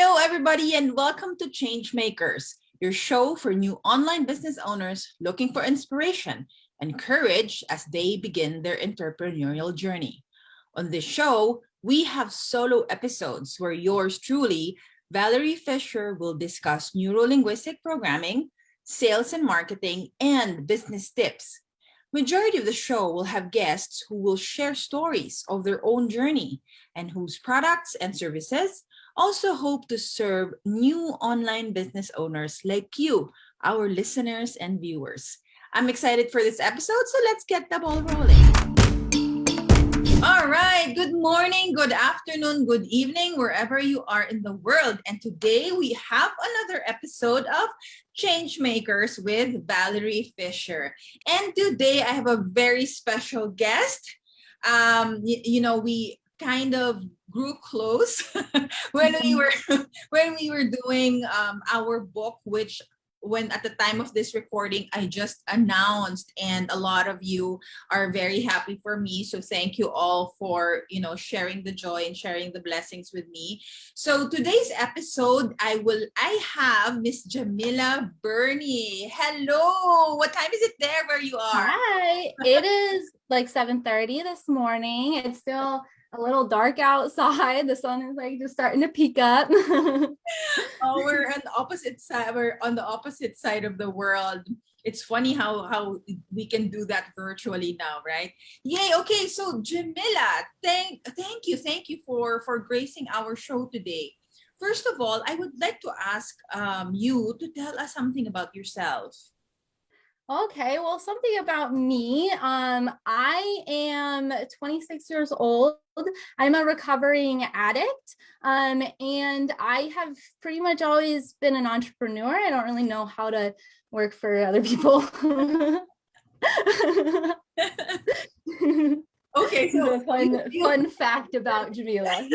Hello, everybody, and welcome to Changemakers, your show for new online business owners looking for inspiration and courage as they begin their entrepreneurial journey. On this show, we have solo episodes where yours truly, Valerie Fischer, will discuss neuro-linguistic programming, sales and marketing, and business tips. Majority of the show will have guests who will share stories of their own journey and whose products and services also hope to serve new online business owners like you, our listeners and viewers. I'm excited for this episode, so let's get the ball rolling. All right, good morning, good afternoon, good evening, wherever you are in the world. And today we have another episode of Changemakers with Valerie Fischer. And today I have a very special guest. We kind of grew close when we were doing our book, which when at the time of this recording I just announced, and a lot of you are very happy for me, so thank you all for sharing the joy and sharing the blessings with me. So today's episode I have Miss Djemilah Birnie. Hello, what time is it there where you are? Hi, it is like 7:30 this morning. It's still a little dark outside. The sun is like just starting to peek up. Oh, we're on the opposite side. We're on the opposite side of the world. It's funny how we can do that virtually now, right? Yay. Okay. So Djemilah, thank you for gracing our show today. First of all, I would like to ask you to tell us something about yourself. Okay, well, something about me. I am 26 years old. I'm a recovering addict, and I have pretty much always been an entrepreneur. I don't really know how to work for other people. Okay, so fun fact about Djemilah.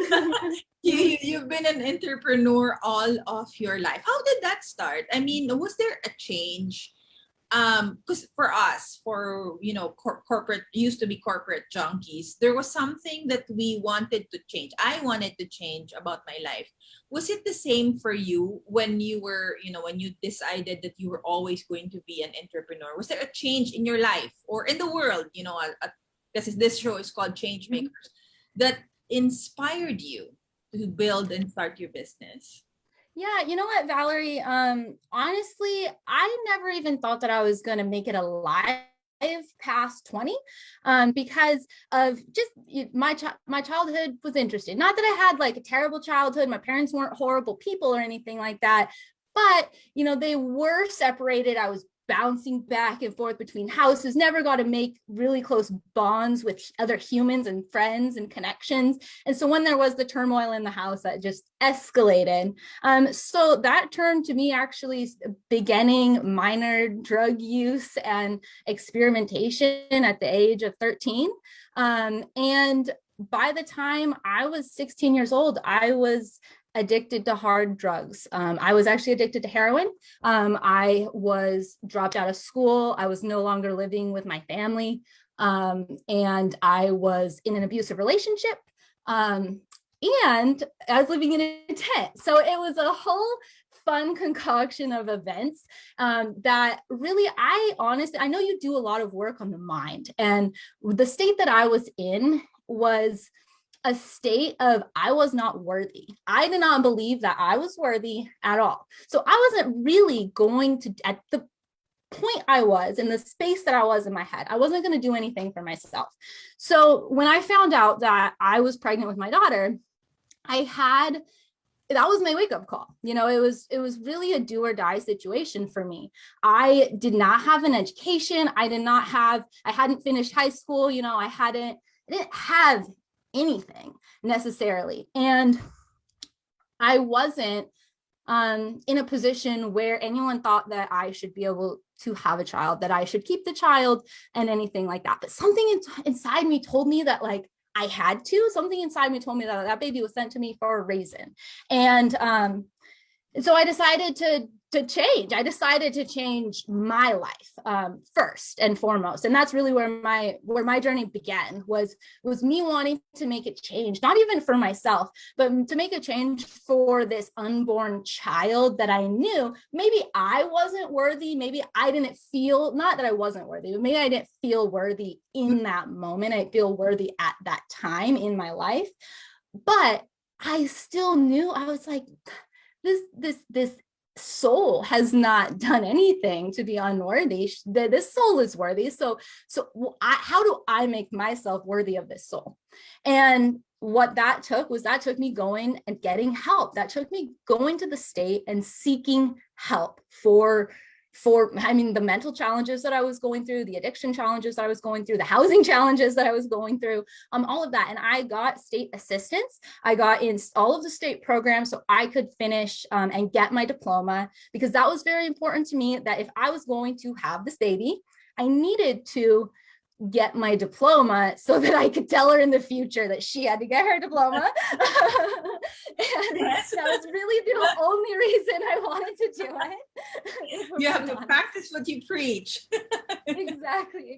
You've been an entrepreneur all of your life. How did that start? I mean, was there a change? Because for us, corporate used to be corporate junkies, there was something that we wanted to change. I wanted to change about my life. Was it the same for you when you were, when you decided that you were always going to be an entrepreneur? Was there a change in your life or in the world, because this show is called Changemakers, that inspired you to build and start your business? Yeah, you know what, Valerie? Honestly, I never even thought that I was going to make it alive past 20, because of just my childhood was interesting. Not that I had like a terrible childhood. My parents weren't horrible people or anything like that, but they were separated. I was bouncing back and forth between houses, never got to make really close bonds with other humans and friends and connections. And so when there was the turmoil in the house, that just escalated. So that turned to me actually beginning minor drug use and experimentation at the age of 13. And by the time I was 16 years old, I was addicted to hard drugs. I was actually addicted to heroin. I was dropped out of school. I was no longer living with my family. And I was in an abusive relationship. And I was living in a tent. So it was a whole fun concoction of events that really, I know you do a lot of work on the mind. And the state that I was in was a state of I was not worthy. I did not believe that I was worthy at all. So I wasn't really going to, at the point I was, in the space that I was in my head, I wasn't going to do anything for myself. So when I found out that I was pregnant with my daughter, that was my wake-up call. It was really a do or die situation for me. I did not have an education. I hadn't finished high school. I didn't have anything necessarily. And I wasn't in a position where anyone thought that I should be able to have a child, that I should keep the child and anything like that. But something inside me told me that like I had to, something inside me told me that that baby was sent to me for a reason. And so I decided to change. I decided to change my life first and foremost, and that's really where my journey began. Was me wanting to make a change, not even for myself, but to make a change for this unborn child that I knew maybe I wasn't worthy. Maybe I didn't feel, not that I wasn't worthy, but maybe I didn't feel worthy in that moment. I feel worthy at that time in my life, but I still knew, I was like, this soul has not done anything to be unworthy. This soul is worthy. So how do I make myself worthy of this soul? And what that took me going and getting help. That took me going to the state and seeking help for the mental challenges that I was going through, the addiction challenges that I was going through, the housing challenges that I was going through, all of that. And I got state assistance. I got in all of the state programs so I could finish and get my diploma, because that was very important to me, that if I was going to have this baby, I needed to get my diploma so that I could tell her in the future that she had to get her diploma. And that was really the only reason I wanted to do it. You have to practice what you preach. Exactly.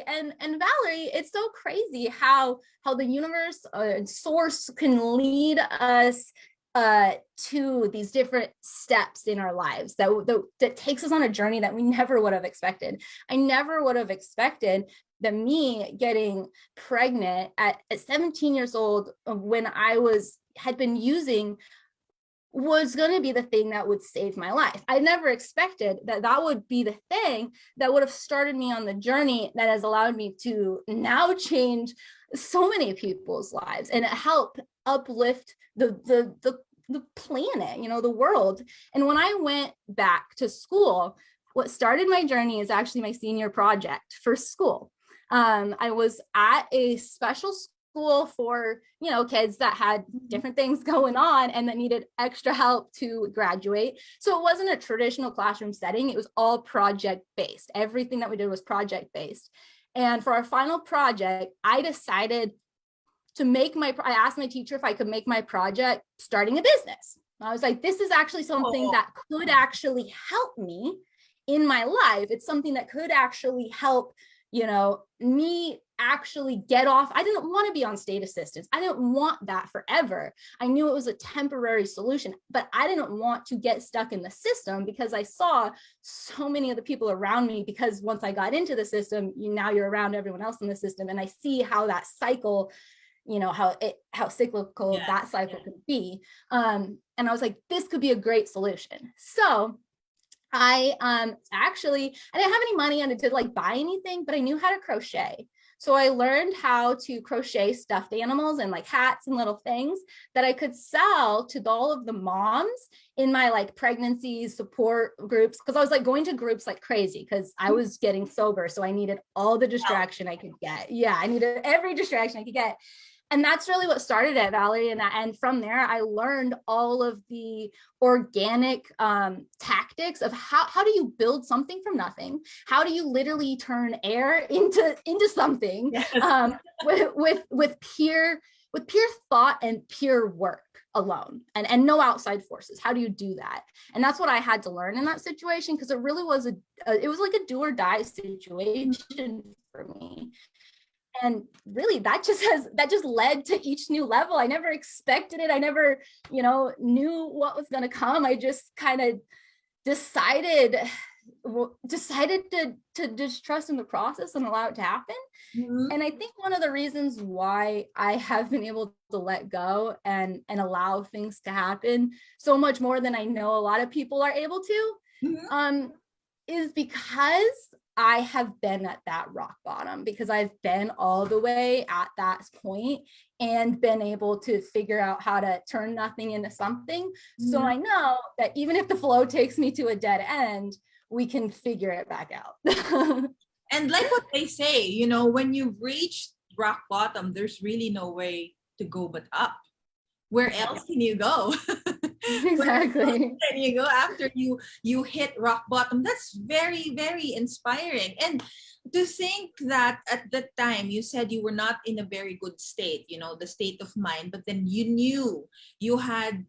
And Valerie, it's so crazy how the universe source can lead us to these different steps in our lives that takes us on a journey that we never would have expected. I never would have expected that me getting pregnant at 17 years old when I had been using was going to be the thing that would save my life. I never expected that would be the thing that would have started me on the journey that has allowed me to now change so many people's lives and help uplift the planet, the world. And when I went back to school, what started my journey is actually my senior project for school. I was at a special school for, kids that had different things going on and that needed extra help to graduate. So it wasn't a traditional classroom setting. It was all project based. Everything that we did was project based. And for our final project, I decided I asked my teacher if I could make my project starting a business. I was like, this is actually something that could actually help me in my life. It's something that could actually help, me actually get off. I didn't want to be on state assistance. I didn't want that forever. I knew it was a temporary solution, but I didn't want to get stuck in the system, because I saw so many of the people around me, because once I got into the system, now you're around everyone else in the system. And I see how that cycle, how cyclical that cycle can be. And I was like, this could be a great solution. So I didn't have any money and I didn't buy anything, but I knew how to crochet. So I learned how to crochet stuffed animals and hats and little things that I could sell to all of the moms in my pregnancy support groups. Cause I was going to groups like crazy because I was getting sober. So I needed all the distraction I could get. Yeah, I needed every distraction I could get. And that's really what started it, Valerie. And from there, I learned all of the organic tactics of how do you build something from nothing? How do you literally turn air into something with pure thought and pure work alone and no outside forces? How do you do that? And that's what I had to learn in that situation, because it really was it was like a do or die situation for me. And really that just led to each new level. I never expected it. I never, knew what was going to come. I just kind of decided to just trust in the process and allow it to happen. Mm-hmm. And I think one of the reasons why I have been able to let go and allow things to happen so much more than I know a lot of people are able to, mm-hmm. Is because I have been at that rock bottom, because I've been all the way at that point and been able to figure out how to turn nothing into something. Mm-hmm. So I know that even if the flow takes me to a dead end, we can figure it back out. And like what they say, when you've reached rock bottom, there's really no way to go but up. Where else can you go? Exactly. Where else can you go after you hit rock bottom? That's very, very inspiring. And to think that at that time you said you were not in a very good state, the state of mind, but then you knew you had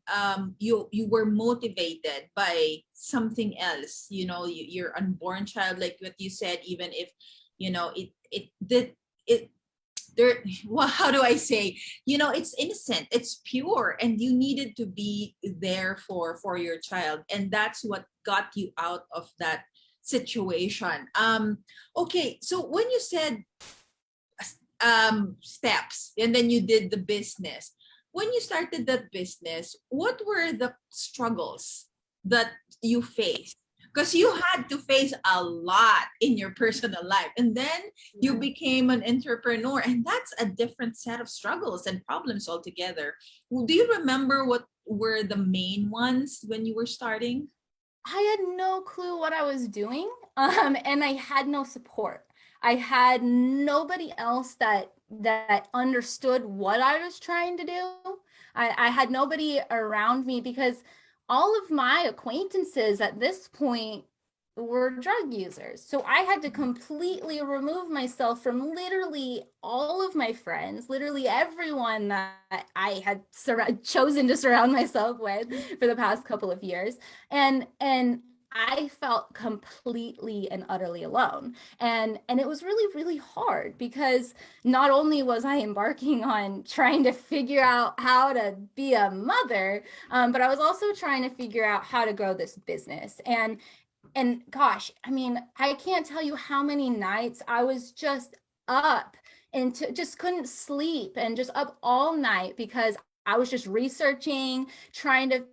you were motivated by something else, your unborn child, like what you said, even if it did it there. Well, how do I say, it's innocent, it's pure, and you needed to be there for your child, and that's what got you out of that situation. Okay, so when you said steps and then you did the business, when you started that business, what were the struggles that you faced? Because you had to face a lot in your personal life, and then you became an entrepreneur, and that's a different set of struggles and problems altogether. Do you remember what were the main ones when you were starting? I had no clue what I was doing, and I had no support. I had nobody else that understood what I was trying to do. I had nobody around me because all of my acquaintances at this point were drug users. So I had to completely remove myself from literally all of my friends, literally everyone that I had chosen to surround myself with for the past couple of years. And I felt completely and utterly alone. And it was really, really hard because not only was I embarking on trying to figure out how to be a mother, but I was also trying to figure out how to grow this business. And gosh, I mean, I can't tell you how many nights I was just up and just couldn't sleep and just up all night because I was just researching, trying to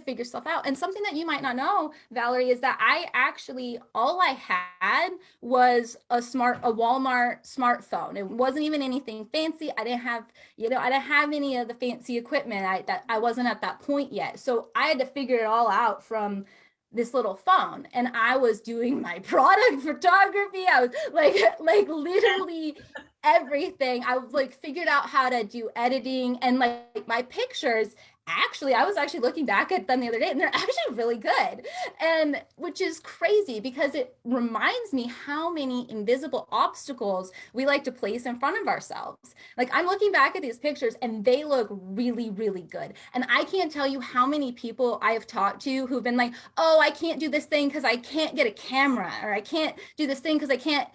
figure stuff out. And something that you might not know, Valerie, is that I actually all I had was a Walmart smartphone. It wasn't even anything fancy. I didn't have, I didn't have any of the fancy equipment. I wasn't at that point yet. So I had to figure it all out from this little phone, and I was doing my product photography. I was like literally everything. I was like figured out how to do editing, and like my pictures, actually I was actually looking back at them the other day and they're actually really good, and which is crazy because it reminds me how many invisible obstacles we like to place in front of ourselves. Like I'm looking back at these pictures and they look really, really good, and I can't tell you how many people I have talked to who've been like, oh, I can't do this thing because I can't get a camera, or I can't do this thing because I can't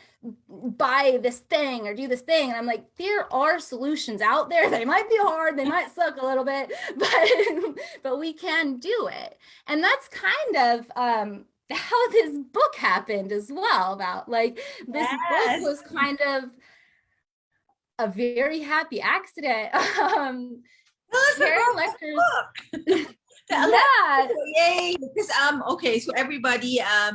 buy this thing or do this thing. And I'm like, there are solutions out there. They might be hard, they might suck a little bit, but we can do it. And that's kind of how this book happened as well. About like this book Yes. was kind of a very happy accident. Tell us Sharon about the Lechter's book. yeah. Yay! Because okay, so everybody, I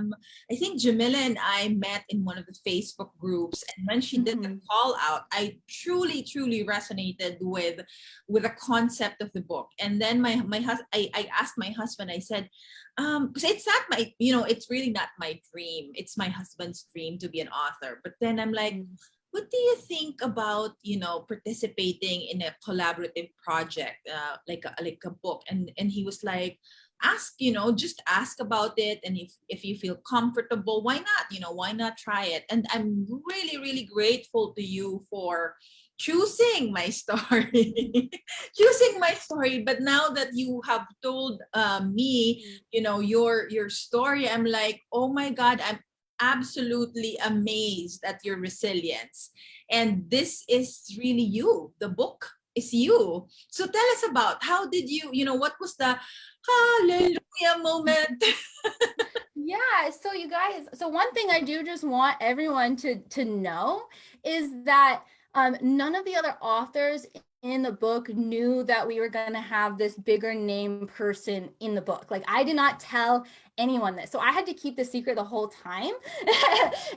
think Djemilah and I met in one of the Facebook groups, and when she did the call out, I truly, truly resonated with the concept of the book. And then I asked my husband, I said, because it's not my, it's really not my dream. It's my husband's dream to be an author. But then I'm like, what do you think about participating in a collaborative project like a book? And he was like, ask, just ask about it, and if you feel comfortable, why not, why not try it? And I'm really, really grateful to you for choosing my story choosing my story. But now that you have told me your story, I'm like, oh my God, I'm absolutely amazed at your resilience. And this is really you. The book is you. So tell us about how did what was the hallelujah moment? Yeah, so you guys, so one thing I do just want everyone to know is that none of the other authors in the book knew that we were going to have this bigger name person in the book. Like I did not tell anyone this. So I had to keep the secret the whole time.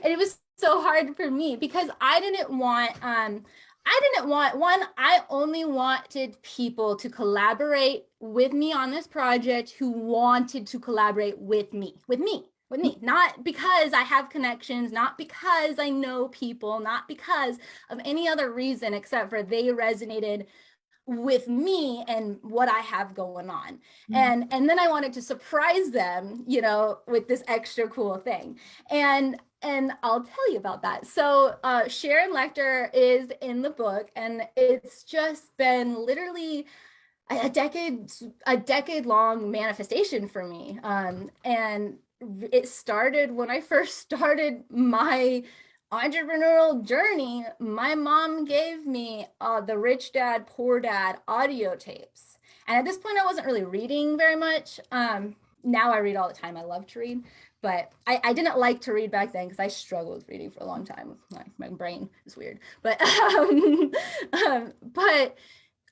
And it was so hard for me because I didn't want one, I only wanted people to collaborate with me on this project who wanted to collaborate with me, not because I have connections, not because I know people, not because of any other reason except for they resonated with me and what I have going on. And then I wanted to surprise them, with this extra cool thing. And And I'll tell you about that. So Sharon Lechter is in the book, and it's just been literally a decade long manifestation for me. And it started when I first started my entrepreneurial journey. My mom gave me the Rich Dad, Poor Dad audio tapes. And at this point, I wasn't really reading very much. Now I read all the time. I love to read, but I didn't like to read back then because I struggled with reading for a long time. My brain is weird, but but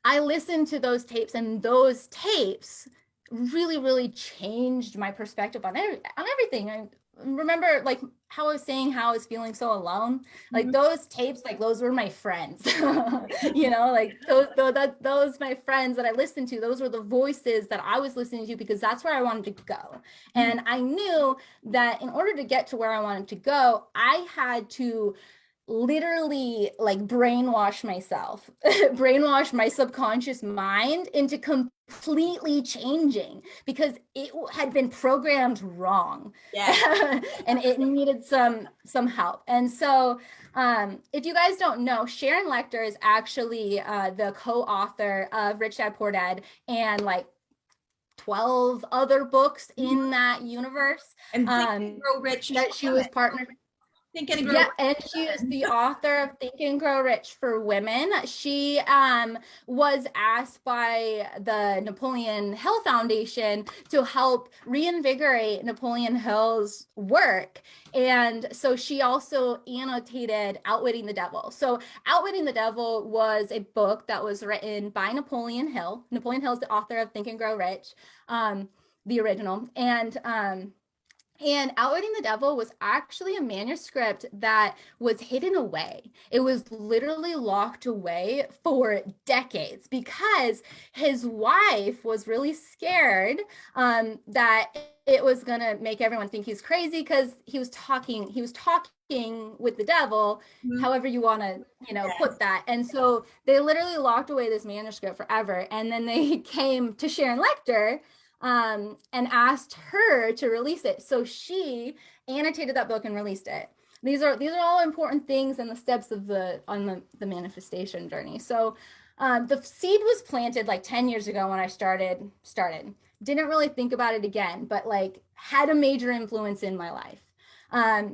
I listened to those tapes, and those tapes really, really changed my perspective on everything. I remember like how I was saying how I was feeling so alone. Like those tapes, like those were my friends. You know, like those my friends that I listened to. Those were the voices that I was listening to because that's where I wanted to go. And I knew that in order to get to where I wanted to go, I had to literally like brainwash myself, brainwash my subconscious mind into completely changing because it had been programmed wrong. Yeah. And it needed some help. And so if you guys don't know, Sharon Lechter is actually the co-author of Rich Dad Poor Dad and like 12 other books in that universe. And Think and Grow Rich that she was partnered. Think and Grow Yeah, Rich. and she is the author of Think and Grow Rich for Women. She was asked by the Napoleon Hill Foundation to help reinvigorate Napoleon Hill's work. And so she also annotated Outwitting the Devil. So Outwitting the Devil was a book that was written by Napoleon Hill. Napoleon Hill is the author of Think and Grow Rich, the original. And Outwitting the Devil was actually a manuscript that was hidden away. It was literally locked away for decades because his wife was really scared that it was going to make everyone think he's crazy because he was talking with the devil, however you want to, put that. And so they literally locked away this manuscript forever. And then they came to Sharon Lechter and asked her to release it. So she annotated that book and released it. These are all important things in the steps of the manifestation journey. So the seed was planted like 10 years ago when I started. Didn't really think about it again, but like had a major influence in my life. I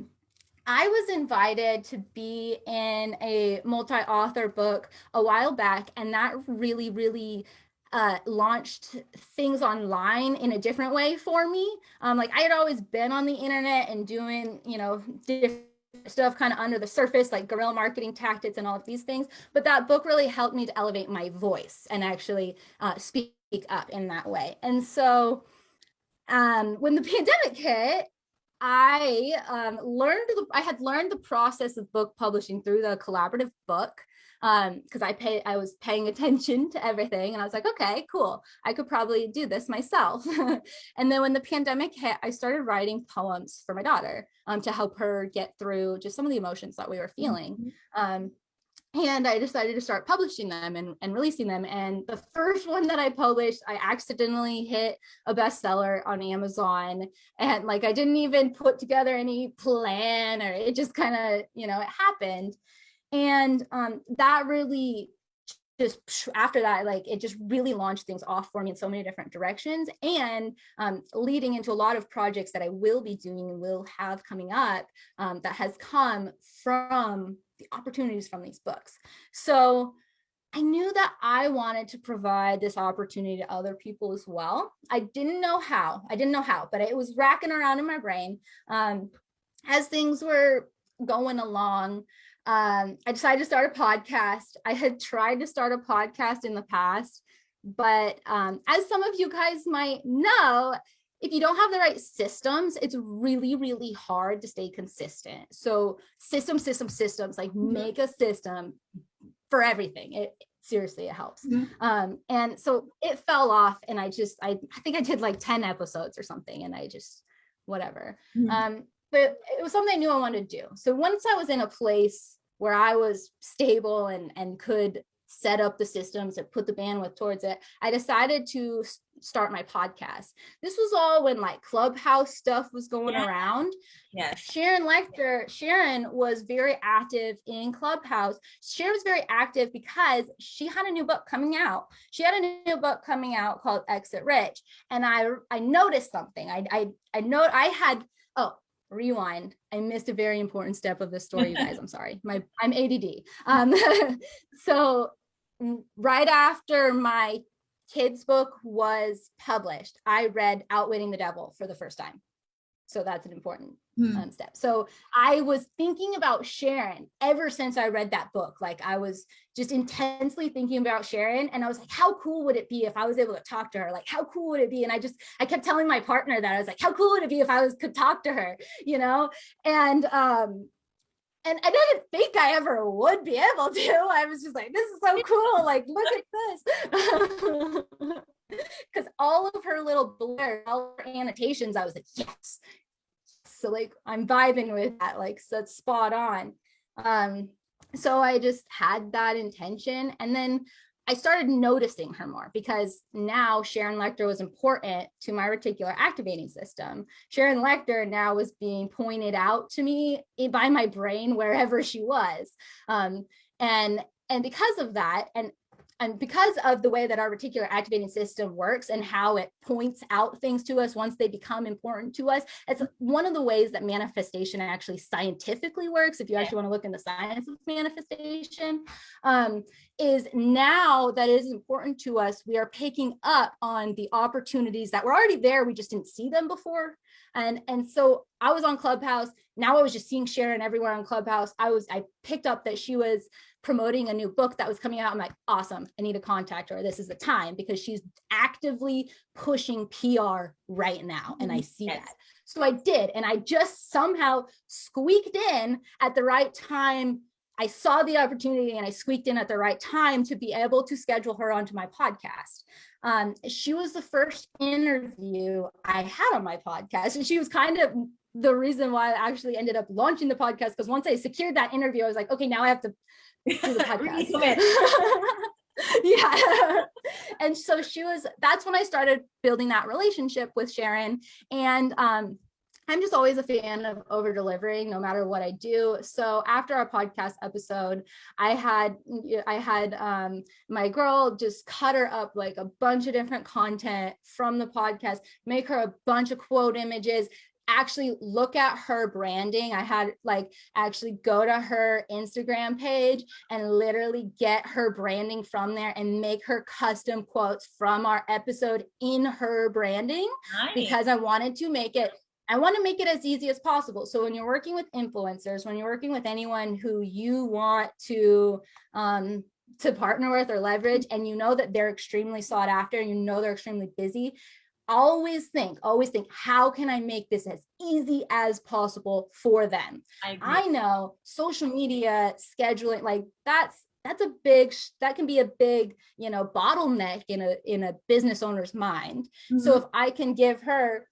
was invited to be in a multi-author book a while back, and that really, really launched things online in a different way for me. Like I had always been on the internet and doing, different stuff kind of under the surface, like guerrilla marketing tactics and all of these things. But that book really helped me to elevate my voice and actually speak up in that way. And so when the pandemic hit, I had learned the process of book publishing through the collaborative book because I was paying attention to everything, and I was like, okay, cool, I could probably do this myself. And then when the pandemic hit, I started writing poems for my daughter to help her get through just some of the emotions that we were feeling. And I decided to start publishing them and releasing them. And the first one that I published, I accidentally hit a bestseller on Amazon. And like, I didn't even put together any plan, or it just kind of, it happened. And that really just after that, like it just really launched things off for me in so many different directions, and leading into a lot of projects that I will be doing and will have coming up that has come from the opportunities from these books. So I knew that I wanted to provide this opportunity to other people as well. I didn't know how, but it was racking around in my brain as things were going along. I decided to start a podcast. I had tried to start a podcast in the past, but as some of you guys might know, if you don't have the right systems, it's really, really hard to stay consistent. So systems, like make a system for everything. It seriously, it helps. And so it fell off, and I think I did like 10 episodes or something, and I just, whatever. But it was something I knew I wanted to do. So once I was in a place where I was stable and could set up the systems and put the bandwidth towards it, I decided to start my podcast. This was all when like Clubhouse stuff was going around. Yes. Sharon Lechter, Sharon was very active in Clubhouse. Sharon was very active because she had a new book coming out. She had a new book coming out called Exit Rich. And I noticed something. Rewind. I missed a very important step of this story, you guys. I'm sorry. I'm ADD. So right after my kids' book was published, I read Outwitting the Devil for the first time. So that's an important step. So I was thinking about Sharon ever since I read that book. Like I was just intensely thinking about Sharon, and I was like, how cool would it be if I was able to talk to her? Like, how cool would it be? And I kept telling my partner that I was like, how cool would it be if I could talk to her, you know? And I didn't think I ever would be able to. I was just like, this is so cool. Like, look at this. Because all of her little blurs, all her annotations, I was like, yes. So like, I'm vibing with that, like, so that's spot on. So I just had that intention. And then I started noticing her more because now Sharon Lechter was important to my reticular activating system. Sharon Lechter now was being pointed out to me by my brain wherever she was. And because of that, and because of the way that our reticular activating system works and how it points out things to us once they become important to us, it's one of the ways that manifestation actually scientifically works. If you actually want to look in the science of manifestation, is now that it is important to us, we are picking up on the opportunities that were already there. We just didn't see them before. And so I was on Clubhouse. Now I was just seeing Sharon everywhere on Clubhouse. I picked up that she was promoting a new book that was coming out. I'm like, awesome, I need to contact her. This is the time, because she's actively pushing PR right now. And I see that. So I did. And I just somehow squeaked in at the right time. I saw the opportunity and I squeaked in at the right time to be able to schedule her onto my podcast. She was the first interview I had on my podcast. And she was kind of the reason why I actually ended up launching the podcast, because once I secured that interview, I was like, okay, now I have to do the podcast. Yeah. And so that's when I started building that relationship with Sharon. And I'm just always a fan of over delivering no matter what I do. So after our podcast episode, I had my girl just cut her up like a bunch of different content from the podcast, make her a bunch of quote images, actually look at her branding. I had actually go to her Instagram page and literally get her branding from there and make her custom quotes from our episode in her branding. Nice. Because I wanted to make it as easy as possible. So when you're working with influencers, when you're working with anyone who you want to partner with or leverage, and you know that they're extremely sought after and you know they're extremely busy, always think, how can I make this as easy as possible for them? I know social media scheduling, like that can be a big, bottleneck in a business owner's mind. Mm-hmm. So if I can give her,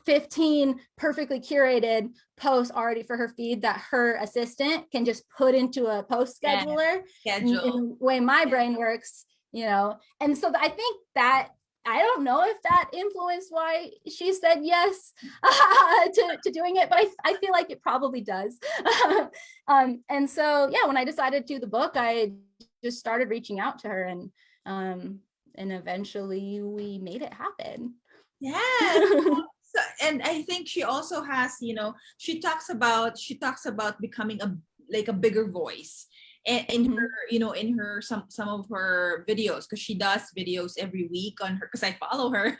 15 perfectly curated posts already for her feed that her assistant can just put into a post scheduler, in the way my brain works, and so I think that, I don't know if that influenced why she said yes to doing it, but I feel like it probably does. And so, yeah, when I decided to do the book, I just started reaching out to her, and eventually we made it happen. Yeah. And I think she also has, she talks about becoming a bigger voice. And in her, in her some of her videos, because she does videos every week on her, because I follow her.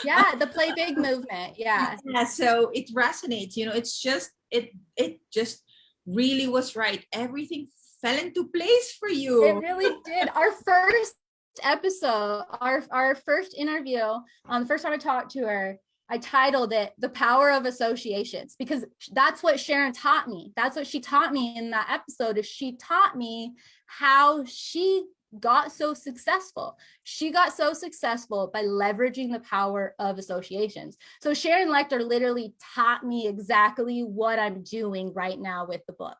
Yeah, the Play Big movement. Yeah. Yeah. So it resonates. It's just it just really was right. Everything fell into place for you. It really did. Our first episode, our first interview, the first time I talked to her, I titled it "The Power of Associations," because that's what Sharon taught me. That's what she taught me in that episode. Is she taught me how she got so successful. She got so successful by leveraging the power of associations. So Sharon Lechter literally taught me exactly what I'm doing right now with the book.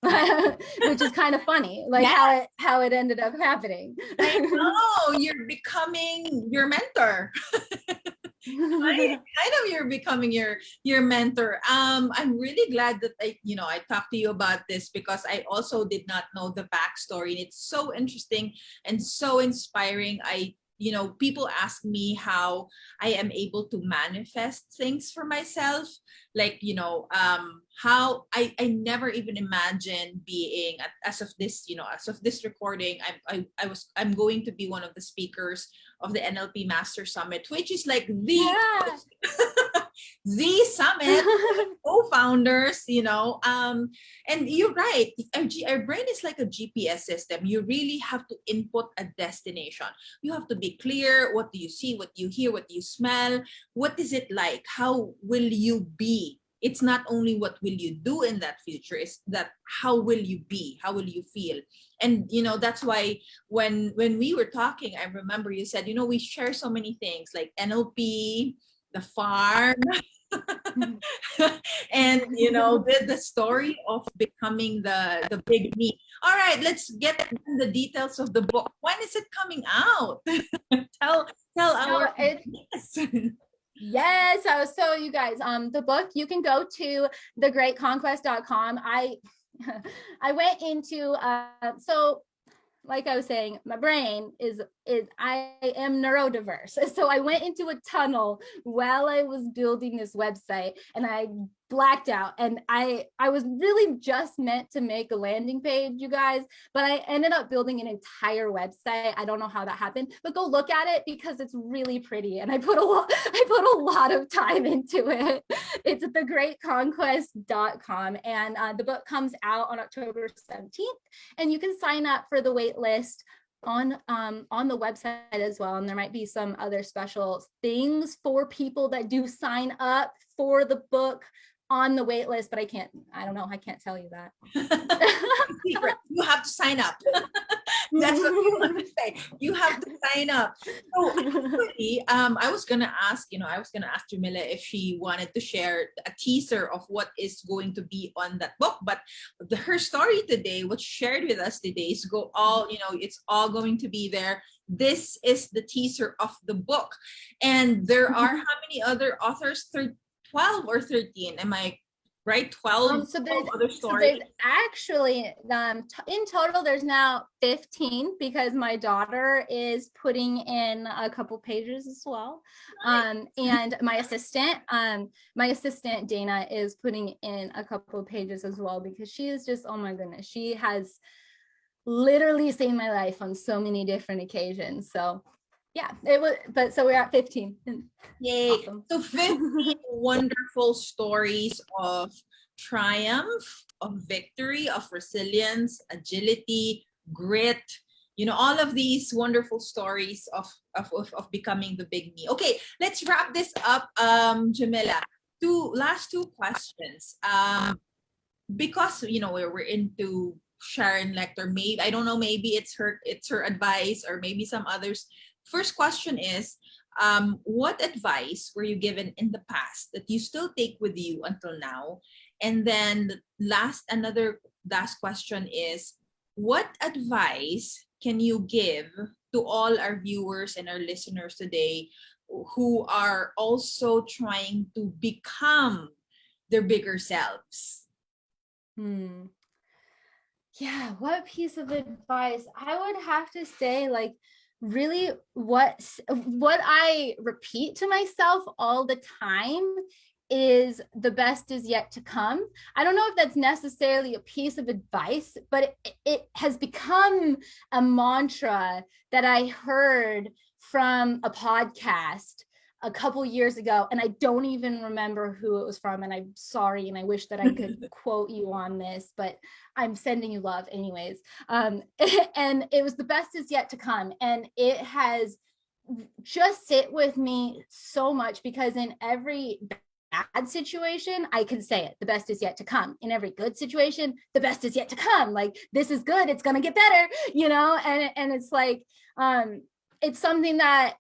which is kind of funny, like how it ended up happening. I know, you're becoming your mentor. You're becoming your mentor. I'm really glad that I talked to you about this, because I also did not know the backstory, and it's so interesting and so inspiring. People ask me how I am able to manifest things for myself. Like, how I never even imagined being as of this recording, I'm going to be one of the speakers of the NLP Master Summit, which is like the summit co-founders, and you're right. Our brain is like a GPS system. You really have to input a destination. You have to be clear. What do you see? What do you hear? What do you smell? What is it like? How will you be? It's not only what will you do in that future, it's that how will you be? How will you feel? And that's why when we were talking, I remember you said, we share so many things like NLP, the farm, and the story of becoming the big me. All right, let's get the details of the book. When is it coming out? tell our Yes. So you guys, the book, you can go to thegreatconquest.com. I went into so like I was saying, my brain is I am neurodiverse. So I went into a tunnel while I was building this website, and I blacked out, and I was really just meant to make a landing page, you guys, but I ended up building an entire website. I don't know how that happened, but go look at it because it's really pretty, and I put a lot of time into it. It's at thegreatconquest.com, and the book comes out on October 17th, and you can sign up for the wait list on the website as well. And there might be some other special things for people that do sign up for the book on the wait list, but I can't tell you that. Secret. You have to sign up. That's what you want to say. You have to sign up. So actually, I was gonna ask Djemilah if she wanted to share a teaser of what is going to be on that book. But her story today, what she shared with us today, is it's all going to be there. This is the teaser of the book, and there are how many other authors? 12 or 13? Am I right? 12 so there's other stories. So there's actually in total there's now 15, because my daughter is putting in a couple pages as well. And my assistant Dana is putting in a couple pages as well, because she is just, oh my goodness, she has literally saved my life on so many different occasions. So yeah, it was, but so we're at 15. Yay. Awesome. So 15 wonderful stories of triumph, of victory, of resilience, agility, grit, all of these wonderful stories of becoming the big me. Okay, let's wrap this up. Djemilah, last two questions. Because we're into Sharon Lechter, maybe I don't know, maybe it's her advice, or maybe some others. First question is, what advice were you given in the past that you still take with you until now? And then another last question is, what advice can you give to all our viewers and our listeners today who are also trying to become their bigger selves? Yeah, what piece of advice? I would have to say, like, really what I repeat to myself all the time is the best is yet to come. I don't know if that's necessarily a piece of advice, but it has become a mantra that I heard from a podcast a couple years ago, and I don't even remember who it was from, and I'm sorry, and I wish that I could quote you on this, but I'm sending you love anyways. And it was the best is yet to come, and it has just sit with me so much, because in every bad situation, I can say it, the best is yet to come. In every good situation, the best is yet to come. Like, this is good, it's gonna get better, and it's like, it's something that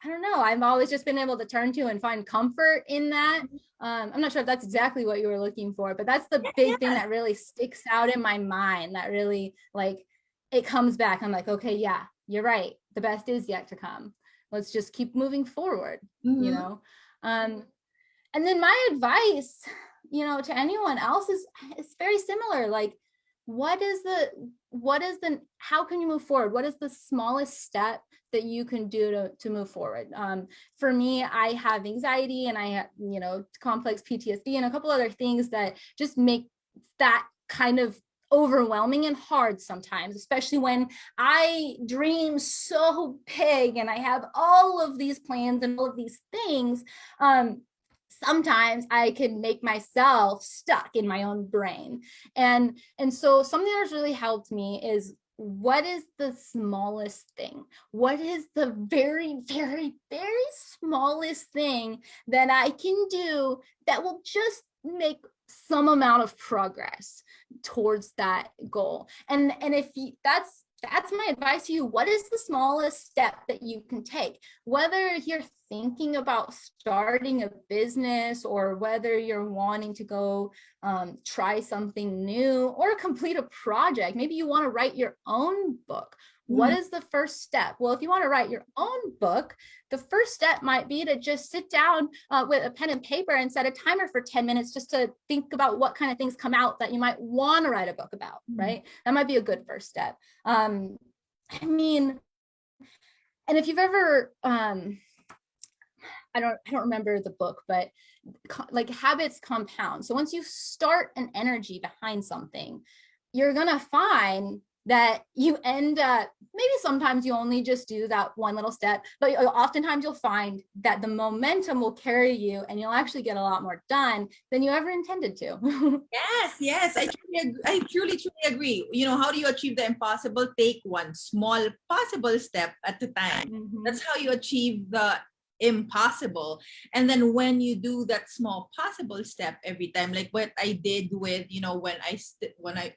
I don't know, I've always just been able to turn to and find comfort in that. I'm not sure if that's exactly what you were looking for, but that's the big thing that really sticks out in my mind, that really, like, it comes back. I'm like, okay, yeah, you're right. The best is yet to come. Let's just keep moving forward, you know? And then my advice, you know, to anyone else is very similar. Like, how can you move forward? What is the smallest step that you can do to move forward? For me, I have anxiety, and I have, you know, complex PTSD and a couple other things that just make that kind of overwhelming and hard sometimes, especially when I dream so big and I have all of these plans and all of these things. Sometimes I can make myself stuck in my own brain. And so something that's really helped me is, what is the smallest thing? What is the very, very, very smallest thing that I can do that will just make some amount of progress towards that goal? And if you, that's my advice to you. What is the smallest step that you can take? Whether you're thinking about starting a business, or whether you're wanting to go try something new or complete a project. Maybe you want to write your own book. What is the first step? Well, if you want to write your own book, the first step might be to just sit down with a pen and paper and set a timer for 10 minutes just to think about what kind of things come out that you might want to write a book about, right? That might be a good first step. I mean, and if you've ever, I don't remember the book, but like habits compound. So once you start an energy behind something, you're going to find that you end up, maybe sometimes you only just do that one little step, but oftentimes you'll find that the momentum will carry you and you'll actually get a lot more done than you ever intended to. Yes, I truly agree. You know, how do you achieve the impossible? Take one small possible step at a time. That's how you achieve the impossible. And then when you do that small possible step every time, like what I did with, you know, when I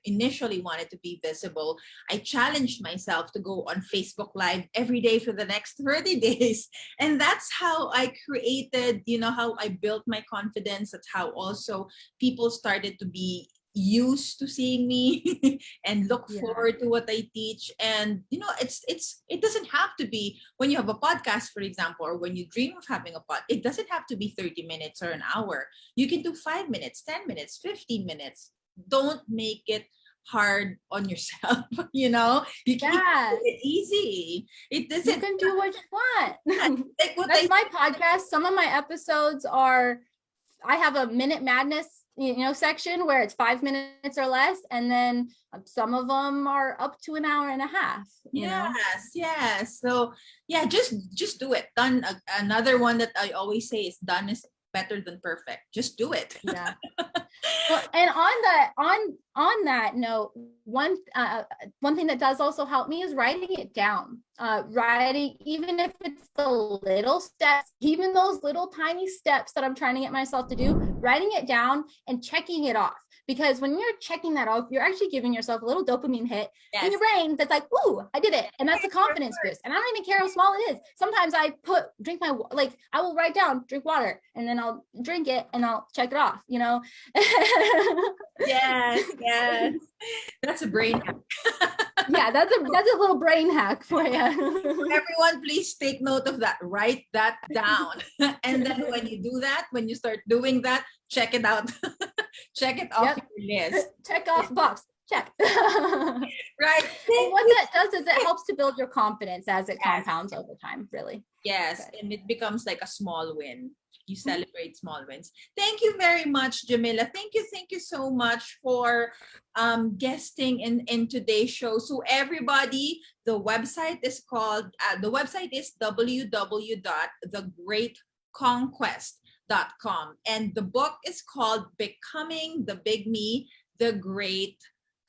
initially wanted to be visible, I challenged myself to go on Facebook Live every day for the next 30 days. And that's how I created, you know, how I built my confidence. That's how also people started to be used to seeing me and look forward to what I teach. And you know, it doesn't have to be, when you have a podcast, for example, or when you dream of having a pod, it doesn't have to be 30 minutes or an hour. You can do 5 minutes, 10 minutes, 15 minutes. Don't make it hard on yourself. You know, you can make it easy. It doesn't, you can do what you want. like what That's my podcast. Some of my episodes are, I have a Minute Madness, you know, section where it's 5 minutes or less, and then some of them are up to an hour and a half. Yes. So yeah, just do it. Done. Another one that I always say is, done is better than perfect. Just do it. Yeah. Well, and on that note, one thing that does also help me is writing it down. Writing, even if it's the little steps, even those little tiny steps that I'm trying to get myself to do, writing it down and checking it off. Because when you're checking that off, you're actually giving yourself a little dopamine hit in your brain that's like, ooh, I did it. And that's a confidence boost. And I don't even care how small it is. Sometimes I I will write down, drink water, and then I'll drink it and I'll check it off, you know? Yes. That's a brain hack. Yeah, that's a little brain hack for you. Everyone, please take note of that. Write that down. And then when you do that, when you start doing that, check it out. Check it off your list. Check off box. Check. Right. And what that does is it helps to build your confidence as it compounds over time, really. Yes. And it becomes like a small win. You celebrate small wins. Thank you very much, Djemilah. Thank you so much for guesting in today's show. So everybody, the website is www.thegreatconquest.com, and the book is called Becoming the Big Me, The Great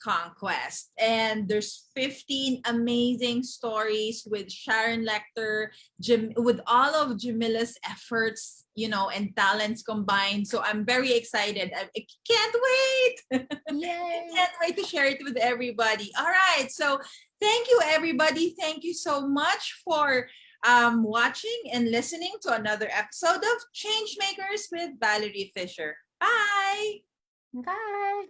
Conquest. And there's 15 amazing stories with Sharon Lechter, with all of Djemilah's efforts, you know, and talents combined. So I'm very excited. I can't wait. Yay. I can't wait to share it with everybody. All right. So thank you, everybody. Thank you so much for watching and listening to another episode of Changemakers with Valerie Fischer. Bye! Bye.